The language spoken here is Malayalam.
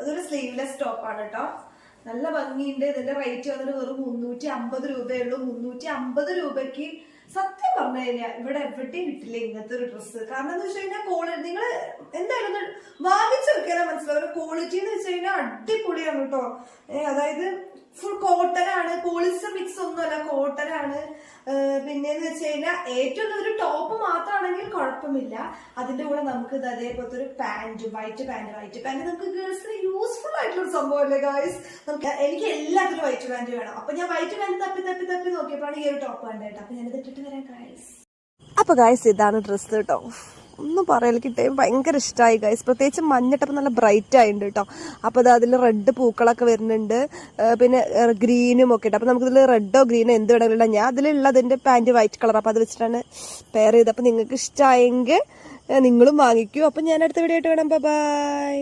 അതൊരു സ്ലീവ്ലെസ് ടോപ്പാണ് കേട്ടോ. നല്ല ഭംഗിയുണ്ട്. ഇതിന്റെ റേറ്റ് വന്നിട്ട് വെറും 350 രൂപയുള്ളൂ. 350 രൂപയ്ക്ക് സത്യം പറഞ്ഞു കഴിഞ്ഞാൽ ഇവിടെ എവിടെയും കിട്ടില്ല ഇങ്ങനത്തെ ഒരു ഡ്രസ്സ്. കാരണം എന്ന് വെച്ച് കഴിഞ്ഞാൽ ക്വാളിറ്റി നിങ്ങൾ എന്തായാലും വാങ്ങിച്ചു വെക്കാനാ മനസ്സിലാവും. ക്വാളിറ്റി എന്ന് വെച്ച് കഴിഞ്ഞാൽ അടിപൊളിയാണ് കേട്ടോ. അതായത് ഫുൾ കോട്ടൺ ആണ്, പോളിസ്റ്റർ മിക്സ് ഒന്നുമല്ല, കോട്ടൺ ആണ്. പിന്നെന്ന് വെച്ച് കഴിഞ്ഞാൽ ഏറ്റവും ഒരു ടോപ്പ് മാത്രമാണെങ്കിൽ കുഴപ്പമില്ല. അതിന്റെ കൂടെ നമുക്ക് അതേപോലത്തെ ഒരു പാന്റ്, വൈറ്റ് പാന്റ് നമുക്ക് ഗേൾസിന് യൂസ്ഫുൾ ആയിട്ടുള്ള ഒരു സംഭവമല്ലേ ഗായ്സ്. നമുക്ക് എനിക്ക് എല്ലാത്തിനും വൈറ്റ് പാന്റ് വേണം. അപ്പൊ ഞാൻ വൈറ്റ് പാന്റ് തപ്പി നോക്കിയപ്പോഴാണ് ഈ ഒരു ടോപ്പ് കണ്ടേട്ടോ. അപ്പൊ ഞാനിത് ഇട്ടിട്ട് വരാം ഗായ്സ്. അപ്പൊ ഗായ്സ് ഇതാണ് ഡ്രസ്സ് കേട്ടോ. ഒന്നും പറയൽ കിട്ടുകയും ഭയങ്കര ഇഷ്ടമായി ഗൈസ്. പ്രത്യേകിച്ച് മഞ്ഞട്ടപ്പം നല്ല ബ്രൈറ്റ് ആയിട്ടുണ്ട് കേട്ടോ. അപ്പോൾ അത് അതിൽ റെഡ് പൂക്കളൊക്കെ വരുന്നുണ്ട്, പിന്നെ ഗ്രീനും ഒക്കെ ഉണ്ട്. അപ്പോൾ നമുക്കിതിൽ റെഡോ ഗ്രീനോ എന്ത് വേണമെങ്കിലും ഞാൻ അതിലുള്ളതിൻ്റെ പാൻറ് വൈറ്റ് കളർ. അപ്പോൾ അത് വെച്ചിട്ടാണ് പെയർ ചെയ്തത്. അപ്പോൾ നിങ്ങൾക്ക് ഇഷ്ടമായെങ്കിൽ നിങ്ങളും വാങ്ങിക്കൂ. അപ്പം ഞാൻ അടുത്ത വീഡിയോ ആയിട്ട് വേണം. ബൈ.